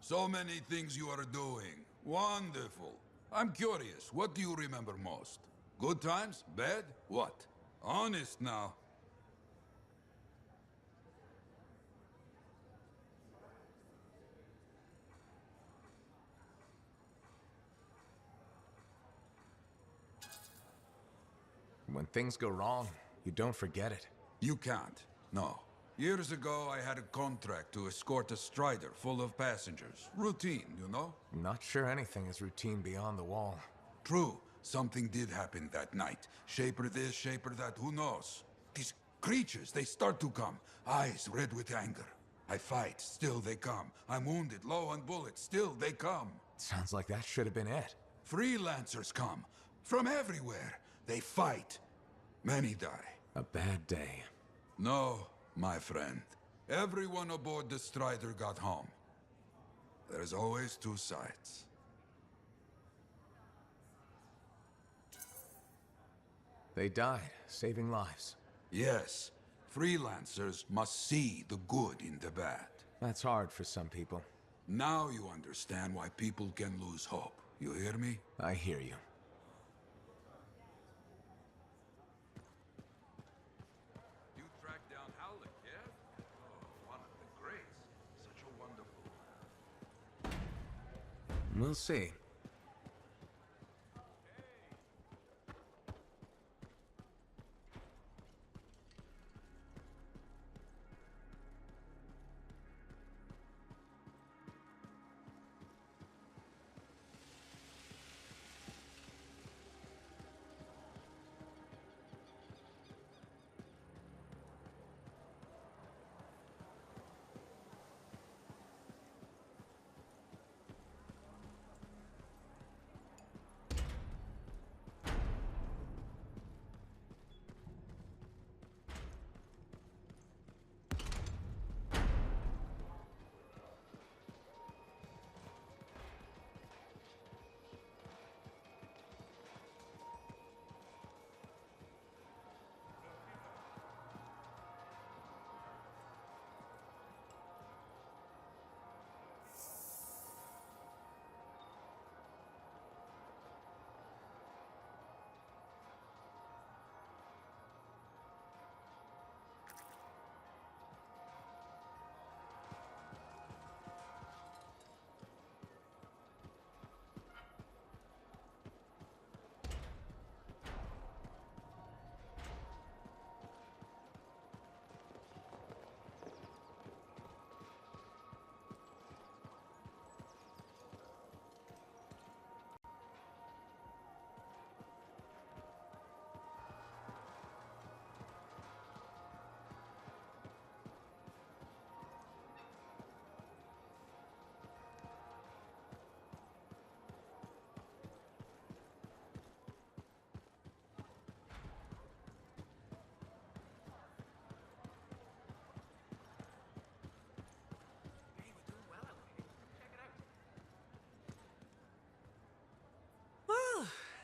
So many things you are doing. Wonderful. I'm curious, what do you remember most? Good times? Bad? What? Honest now. When things go wrong, you don't forget it. You can't. No. Years ago, I had a contract to escort a Strider full of passengers. Routine, you know? I'm not sure anything is routine beyond the wall. True. Something did happen that night. Shaper this, shaper that, who knows? These creatures, they start to come. Eyes red with anger. I fight, still they come. I'm wounded, low on bullets, still they come. Sounds like that should have been it. Freelancers come. From everywhere. They fight. Many die. A bad day. No, my friend. Everyone aboard the Strider got home. There's always two sides. They died, saving lives. Yes, freelancers must see the good in the bad. That's hard for some people. Now you understand why people can lose hope. You hear me? I hear you. You tracked down Howlett, yeah? Oh, one of the greats. Such a wonderful... We'll see.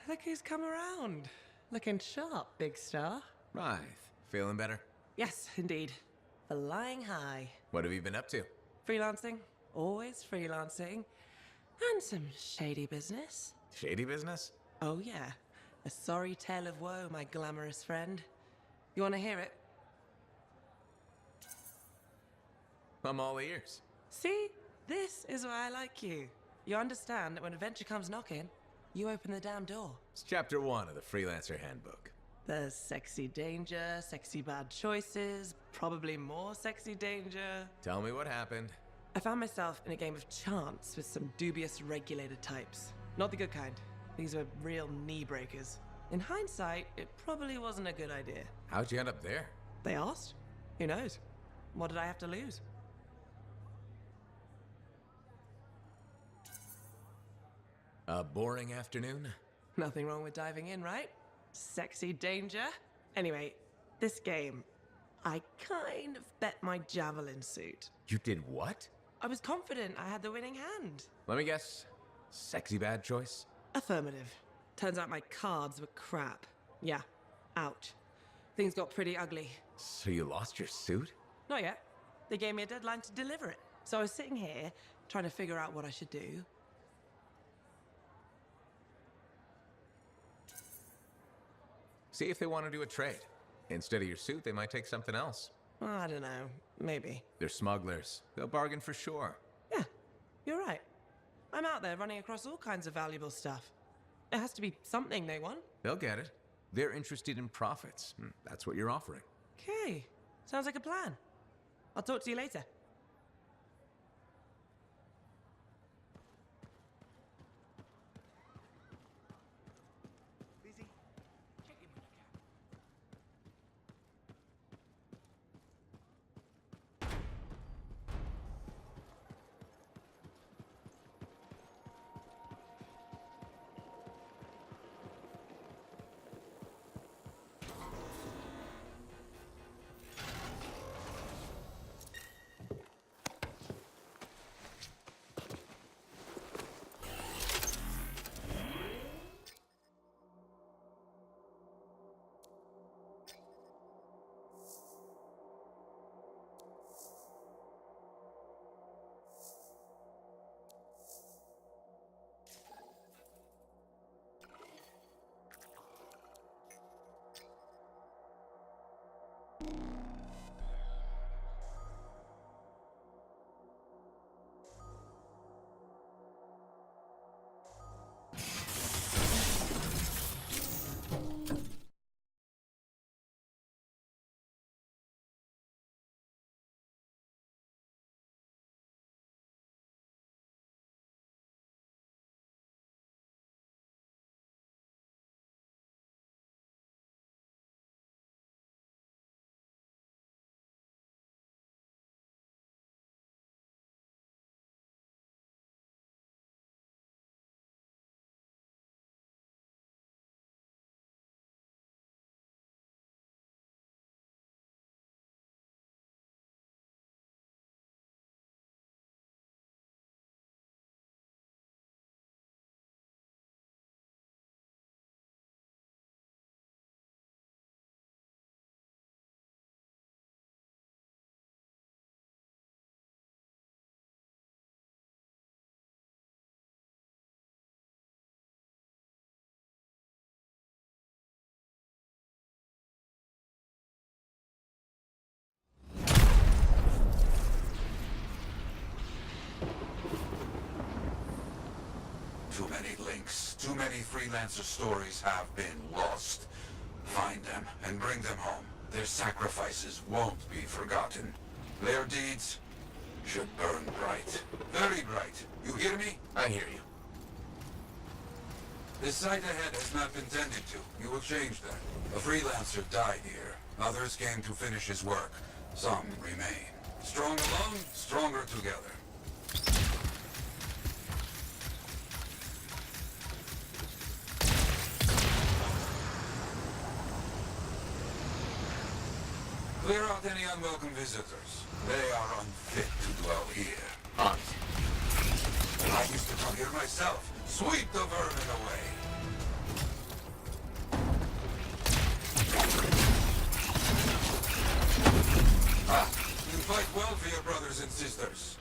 Look who's come around. Looking sharp, big star. Right. Feeling better? Yes, indeed. Flying high. What have you been up to? Freelancing. Always freelancing. And some shady business. Shady business? Oh yeah. A sorry tale of woe, my glamorous friend. You want to hear it? I'm all ears. See? This is why I like you. You understand that when adventure comes knocking, you open the damn door. It's chapter 1 of the Freelancer Handbook. There's sexy danger, sexy bad choices, probably more sexy danger. Tell me what happened. I found myself in a game of chance with some dubious regulator types. Not the good kind. These were real knee breakers. In hindsight, it probably wasn't a good idea. How'd you end up there? They asked. Who knows? What did I have to lose? A boring afternoon? Nothing wrong with diving in, right? Sexy danger. Anyway, this game, I kind of bet my javelin suit. You did what? I was confident I had the winning hand. Let me guess. Sexy bad choice? Affirmative. Turns out my cards were crap. Yeah, ouch. Things got pretty ugly. So you lost your suit? Not yet. They gave me a deadline to deliver it. So I was sitting here, trying to figure out what I should do. See if they want to do a trade. Instead of your suit, they might take something else. I don't know. Maybe. They're smugglers. They'll bargain for sure. Yeah, you're right. I'm out there running across all kinds of valuable stuff. It has to be something they want. They'll get it. They're interested in profits. That's what you're offering. Okay. Sounds like a plan. I'll talk to you later. Too many links, too many freelancer stories have been lost. Find them and bring them home. Their sacrifices won't be forgotten. Their deeds should burn bright. Very bright. You hear me? I hear you. This site ahead has not been tended to. You will change that. A freelancer died here. Others came to finish his work. Some remain. Strong alone, stronger together. Clear out any unwelcome visitors. They are unfit to dwell here. I used to come here myself. Sweep the vermin away. Ah, you fight well for your brothers and sisters.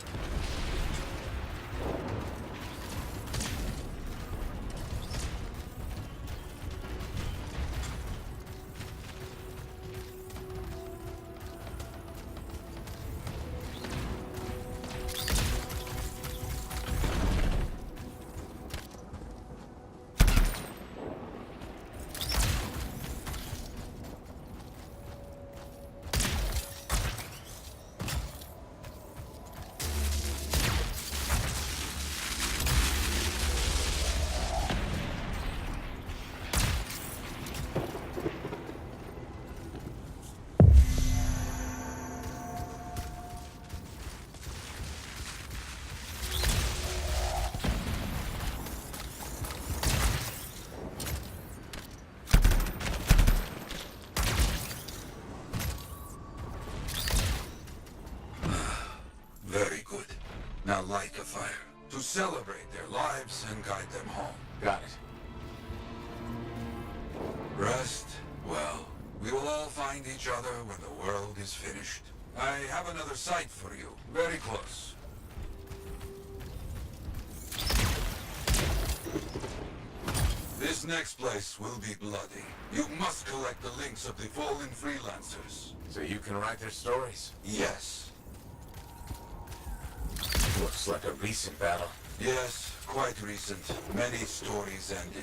Now light a fire to celebrate their lives and guide them home. Got it. Rest well. We will all find each other when the world is finished. I have another site for you, very close. This next place will be bloody. You must collect the links of the fallen freelancers. So you can write their stories? Yes. Looks like a recent battle. Yes, quite recent. Many stories ended.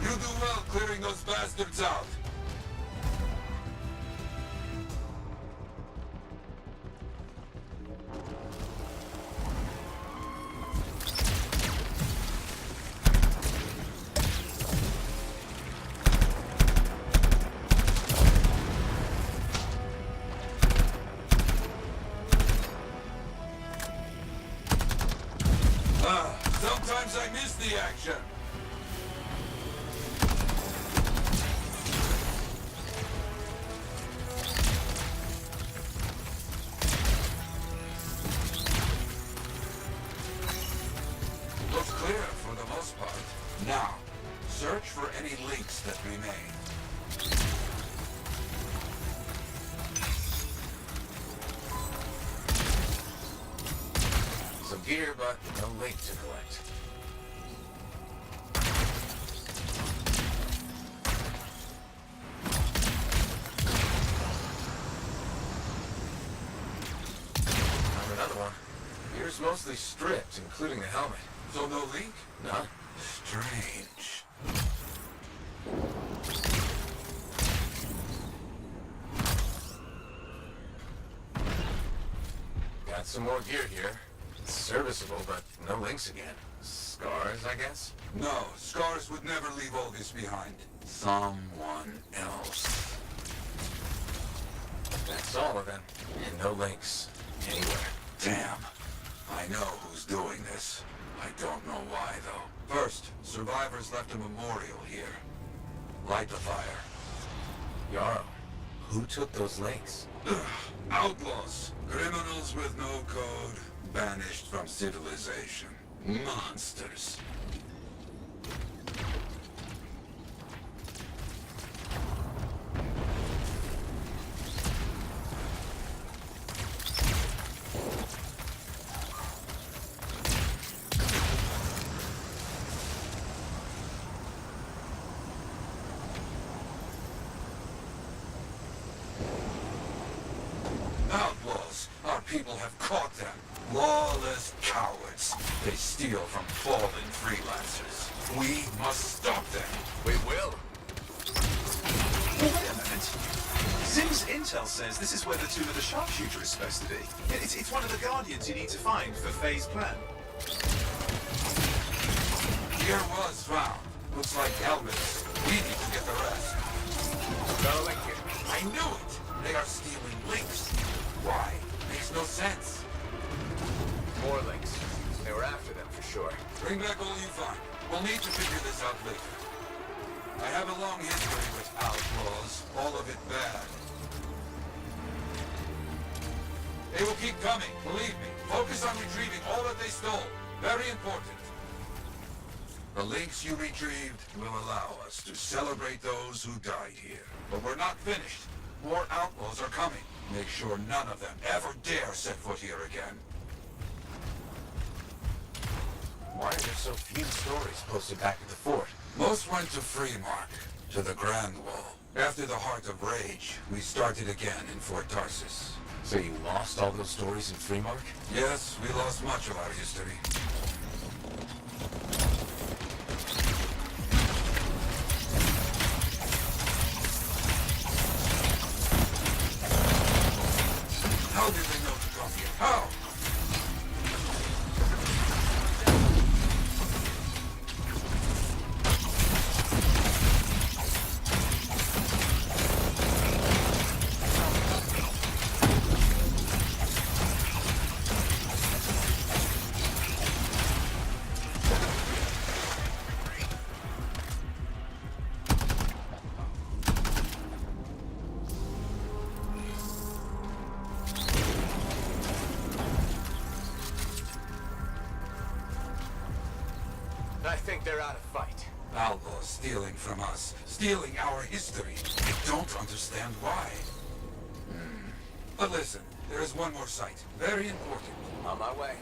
You do well clearing those bastards out. Sometimes I miss the action. Looks clear for the most part. Now, search for any links that remain. Some gear, but no link to collect. Found another one. Gear's mostly stripped, including the helmet. So no link? None. Strange. Got some more gear here. It's serviceable, but no links again. Scars, I guess? No, Scars would never leave all this behind. Someone else. That's all of them. And no links. Anywhere. Damn. I know who's doing this. I don't know why, though. First, survivors left a memorial here. Light the fire. Yarrow, who took those links? Outlaws. Criminals with no code. Banished from civilization. Monsters. Outlaws. Our people have caught them. Lawless cowards. They steal from fallen freelancers. We must stop them. We will. Wait a minute. Sim's intel says this is where the tomb of the sharpshooter is supposed to be. It's one of the guardians you need to find for Faye's plan. Gear was found. Looks like helmets. We need to get the rest. Got a link here. I knew it! They are stealing links. Why? Makes no sense. More links. They were after them for sure. Bring back all you find. We'll need to figure this out later. I have a long history with outlaws. All of it bad. They will keep coming, believe me. Focus on retrieving all that they stole. Very important. The links you retrieved will allow us to celebrate those who died here. But we're not finished. More outlaws are coming. Make sure none of them ever dare set foot here again. Why are there so few stories posted back at the fort? Most went to Freemark, to the Grand Wall. After the Heart of Rage, we started again in Fort Tarsus. So you lost all those stories in Freemark? Yes, we lost much of our history. How did they know to come here? How? I think they're out of fight. Outlaws stealing from us, stealing our history. I don't understand why. But listen, there is one more site. Very important. On my way.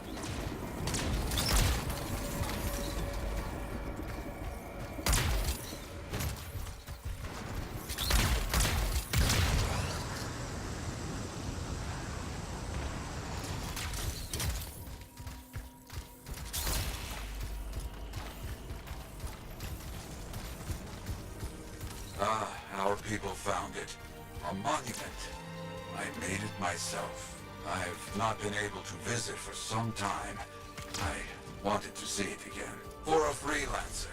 Ah, our people found it. A monument. I made it myself. I've not been able to visit for some time. I wanted to see it again. For a freelancer.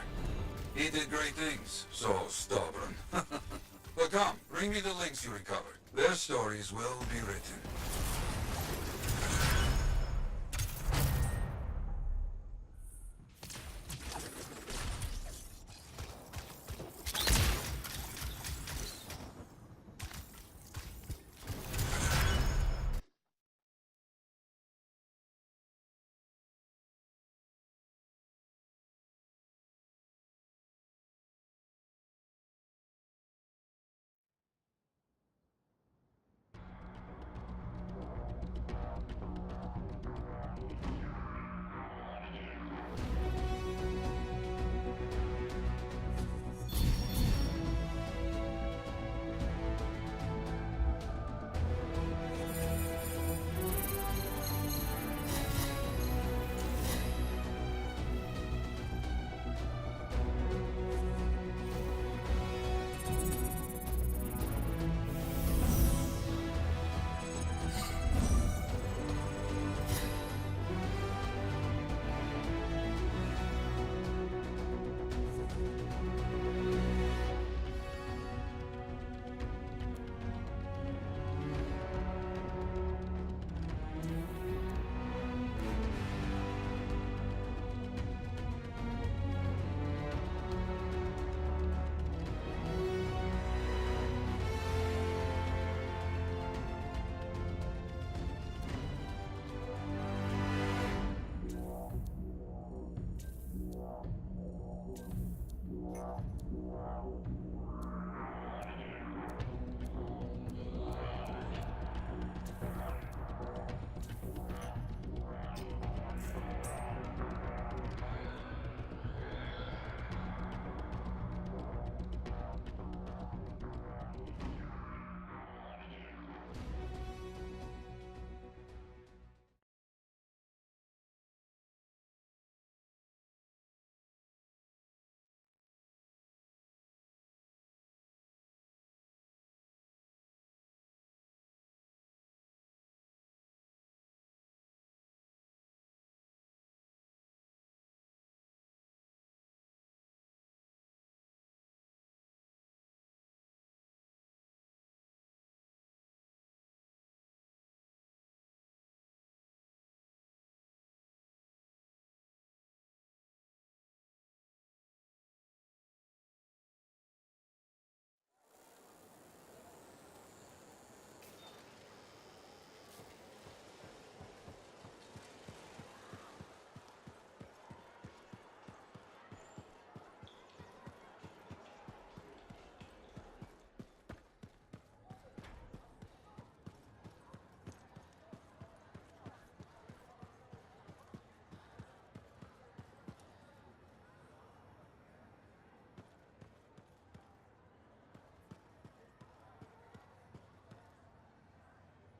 He did great things. So stubborn. But come, bring me the links you recovered. Their stories will be written.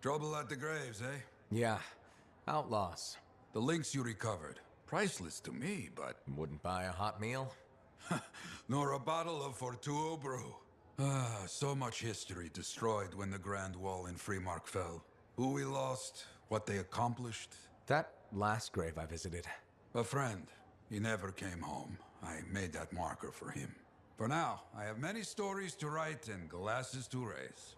Trouble at the graves, eh? Yeah. Outlaws. The links you recovered. Priceless to me, but... Wouldn't buy a hot meal? nor a bottle of Fortuo brew. Ah, so much history destroyed when the Grand Wall in Freemark fell. Who we lost, what they accomplished. That last grave I visited. A friend. He never came home. I made that marker for him. For now, I have many stories to write and glasses to raise.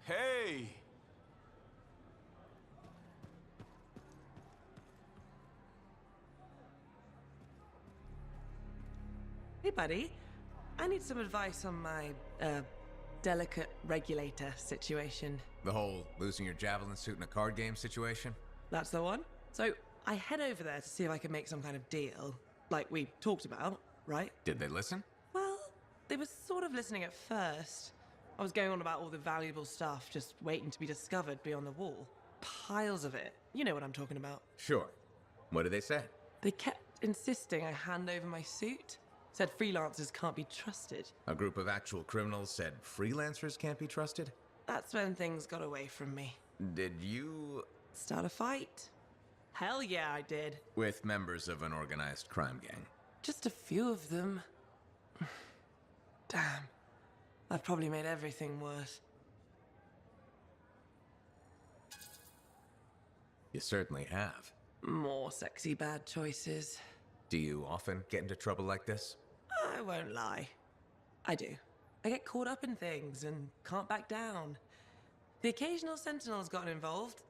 Hey! Hey, buddy. I need some advice on my, delicate regulator situation. The whole losing your javelin suit in a card game situation? That's the one. So I head over there to see if I can make some kind of deal, like we talked about, right? Did they listen? Well, they were sort of listening at first. I was going on about all the valuable stuff just waiting to be discovered beyond the wall. Piles of it. You know what I'm talking about. Sure. What did they say? They kept insisting I hand over my suit. Said freelancers can't be trusted. A group of actual criminals said freelancers can't be trusted? That's when things got away from me. Did you... Start a fight? Hell yeah, I did. with members of an organized crime gang? Just a few of them. Damn. I've probably made everything worse. You certainly have. More sexy bad choices. Do you often get into trouble like this? I won't lie. I do. I get caught up in things and can't back down. The occasional Sentinel's gotten involved.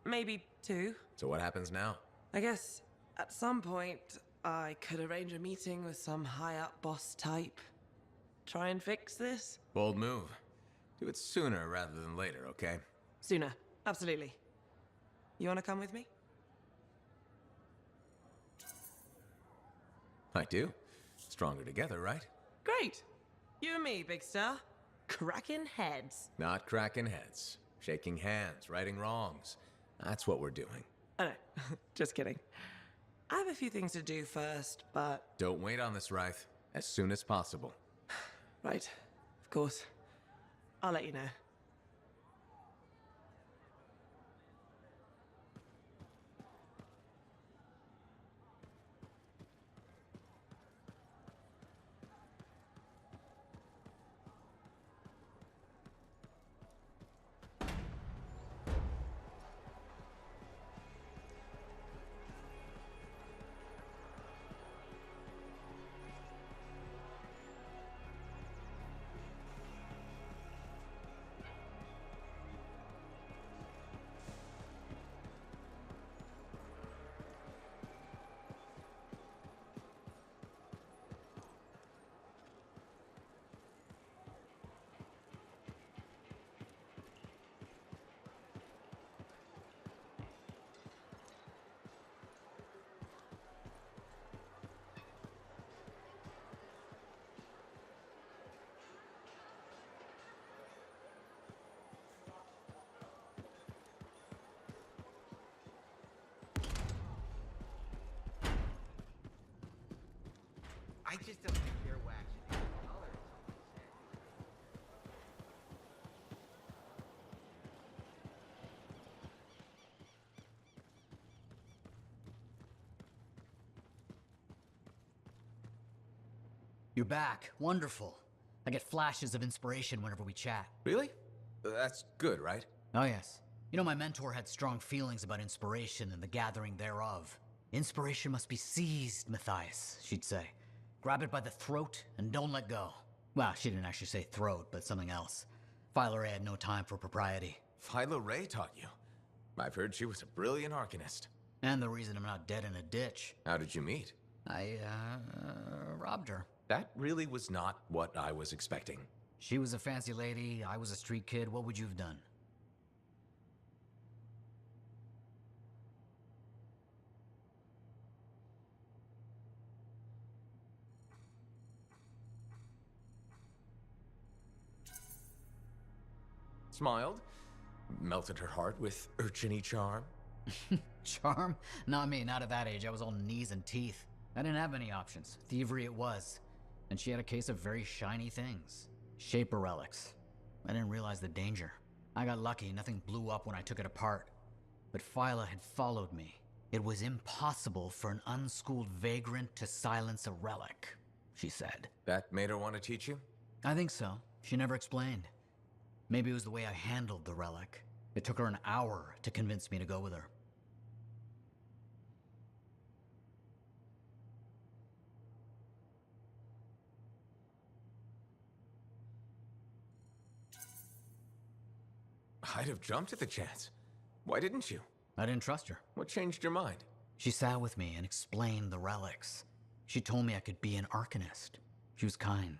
Maybe two. So what happens now? I guess at some point I could arrange a meeting with some high-up boss type. Try and fix this? Bold move. Do it sooner rather than later, okay? Sooner. Absolutely. You want to come with me? I do. Stronger together, right? Great. You and me, big star. Cracking heads. Not cracking heads. Shaking hands, righting wrongs. That's what we're doing. Oh no, just kidding. I have a few things to do first, but... Don't wait on this, Wraith. As soon as possible. Right, of course. I'll let you know. I just don't think your wax should have colors. You're back. Wonderful. I get flashes of inspiration whenever we chat. Really? That's good, right? Oh, yes. You know, my mentor had strong feelings about inspiration and the gathering thereof. Inspiration must be seized, Matthias, she'd say. Grab it by the throat and don't let go. Well, she didn't actually say throat, but something else. Philo Ray had no time for propriety. Philo Ray taught you. I've heard she was a brilliant arcanist. And the reason I'm not dead in a ditch. How did you meet? I, robbed her. That really was not what I was expecting. She was a fancy lady, I was a street kid. What would you have done? Smiled, melted her heart with urchiny charm. Charm? Not me, not at that age. I was all knees and teeth. I didn't have many options. Thievery it was. And she had a case of very shiny things. Shaper relics. I didn't realize the danger. I got lucky, nothing blew up when I took it apart. But Phyla had followed me. It was impossible for an unschooled vagrant to silence a relic, she said. That made her want to teach you? I think so. She never explained. Maybe it was the way I handled the relic. It took her an hour to convince me to go with her. I'd have jumped at the chance. Why didn't you? I didn't trust her. What changed your mind? She sat with me and explained the relics. She told me I could be an arcanist. She was kind.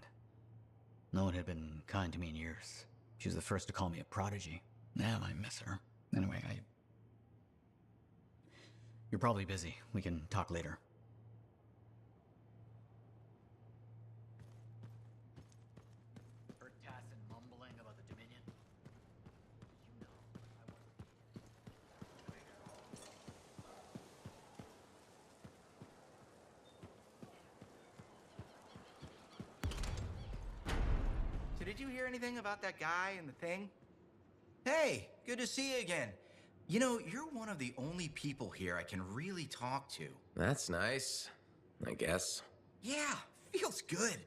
No one had been kind to me in years. She was the first to call me a prodigy. Damn, I miss her. Anyway, You're probably busy. We can talk later. Heard Tassin mumbling about the Dominion? You know, So did you hear anything about that guy and the thing? Hey, good to see you again. You know, you're one of the only people here I can really talk to. That's nice, I guess. Yeah, feels good.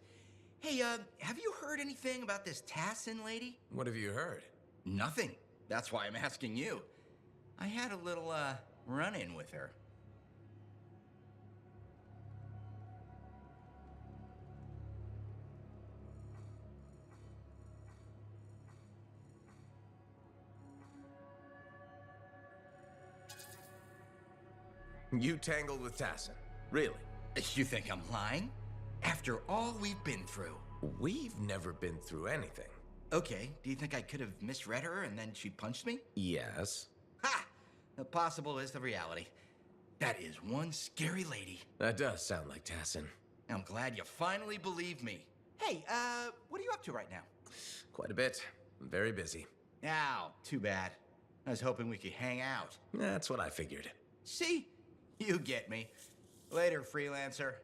Hey, have you heard anything about this Tassin lady? What have you heard? Nothing. That's why I'm asking you. I had a little, run-in with her. You tangled with Tassin? Really? You think I'm lying? After all we've been through. We've never been through anything. Okay, do you think I could have misread her and then she punched me? Yes. Ha! The possible is the reality. That is one scary lady. That does sound like Tassin. I'm glad you finally believe me. Hey, what are you up to right now? Quite a bit. I'm very busy. Ow, too bad. I was hoping we could hang out. That's what I figured. See? You get me. Later, freelancer.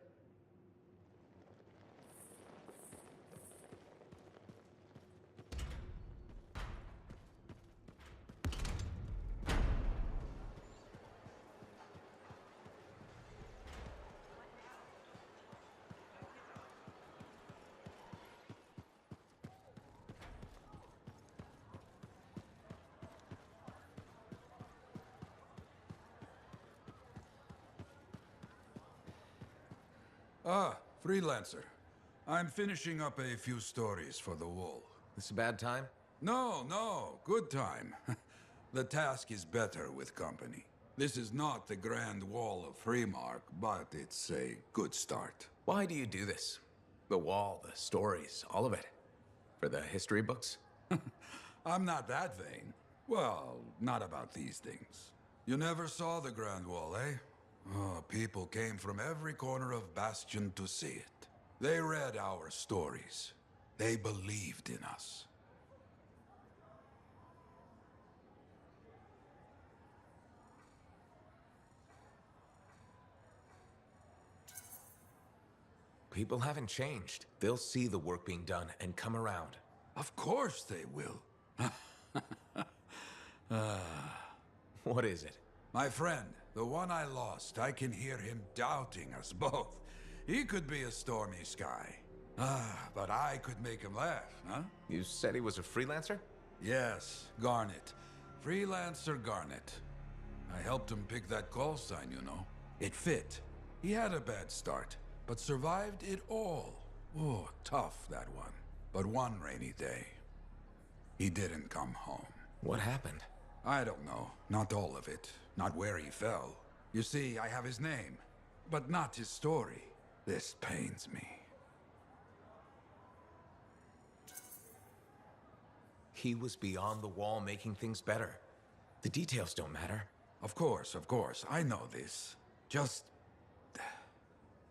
Ah, freelancer. I'm finishing up a few stories for the wall. This a bad time? No, good time. The task is better with company. This is not the Grand Wall of Freemark, but it's a good start. Why do you do this? The wall, the stories, all of it. For the history books? I'm not that vain. Well, not about these things. You never saw the Grand Wall, eh? Oh, people came from every corner of Bastion to see it. They read our stories. They believed in us. People haven't changed. They'll see the work being done and come around. Of course they will. What is it? My friend, the one I lost, I can hear him doubting us both. He could be a stormy sky. But I could make him laugh, huh? You said he was a freelancer? Yes, Garnet. Freelancer Garnet. I helped him pick that call sign, you know. It fit. He had a bad start, but survived it all. Oh, tough, that one. But one rainy day, he didn't come home. What happened? I don't know. Not all of it. Not where he fell. You see, I have his name, but not his story. This pains me. He was beyond the wall making things better. The details don't matter. Of course. I know this. Just...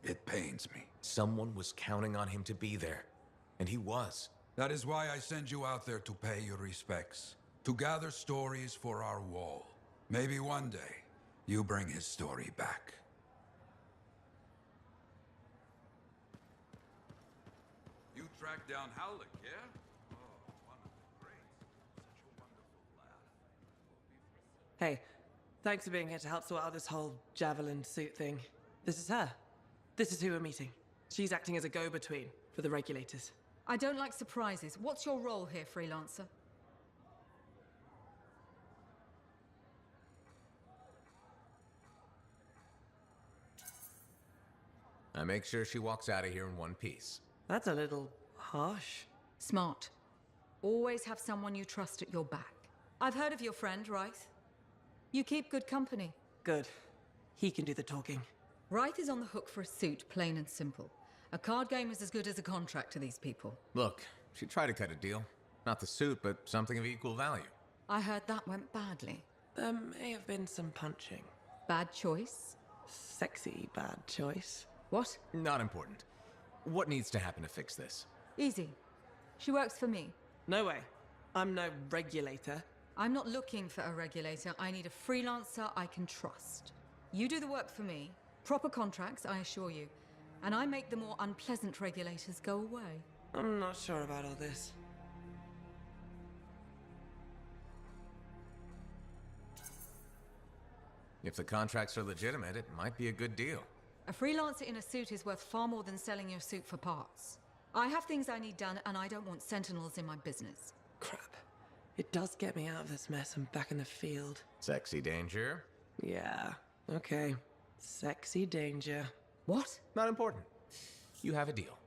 it pains me. Someone was counting on him to be there. And he was. That is why I send you out there to pay your respects. To gather stories for our wall. Maybe one day, you bring his story back. You tracked down Howlick, yeah? Oh, one of the greats. Such a wonderful laugh. Hey, thanks for being here to help sort out this whole javelin suit thing. This is her. This is who we're meeting. She's acting as a go-between for the regulators. I don't like surprises. What's your role here, freelancer? I make sure she walks out of here in one piece. That's a little harsh. Smart. Always have someone you trust at your back. I've heard of your friend, Ryth. You keep good company. Good. He can do the talking. Ryth is on the hook for a suit, plain and simple. A card game is as good as a contract to these people. Look, She'd try to cut a deal. Not the suit, but something of equal value. I heard that went badly. There may have been some punching. Bad choice? Sexy bad choice. What? Not important. What needs to happen to fix this? Easy. She works for me. No way. I'm no regulator. I'm not looking for a regulator. I need a freelancer I can trust. You do the work for me. Proper contracts, I assure you. And I make the more unpleasant regulators go away. I'm not sure about all this. If the contracts are legitimate, it might be a good deal. A freelancer in a suit is worth far more than selling your suit for parts. I have things I need done, and I don't want sentinels in my business. Crap. It does get me out of this mess and back in the field. Sexy danger? Yeah, okay. Sexy danger. What? Not important. You have a deal.